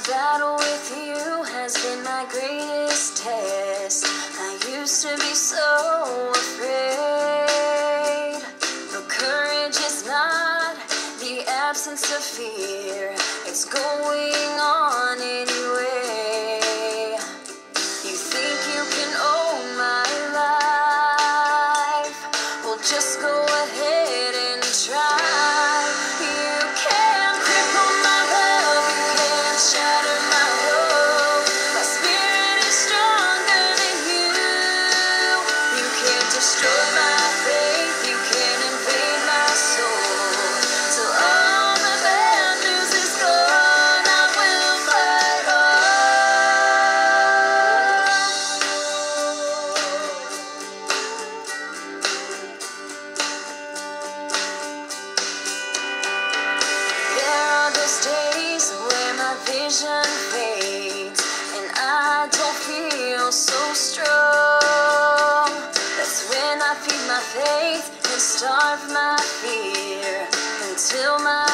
battle with you has been my greatest test. I used to be so afraid, but courage is not the absence of fear. It's going on anyway. You think you can own my life? Well, just go ahead and try. You can't cripple my love, you can't shatter my hope. My spirit is stronger than you. You can't destroy my faith, you can't invade my soul. Till all the bad news is gone, I will fight There are those days where my vision fades and I don't feel so strong. That's when I feed my faith and starve my fear until my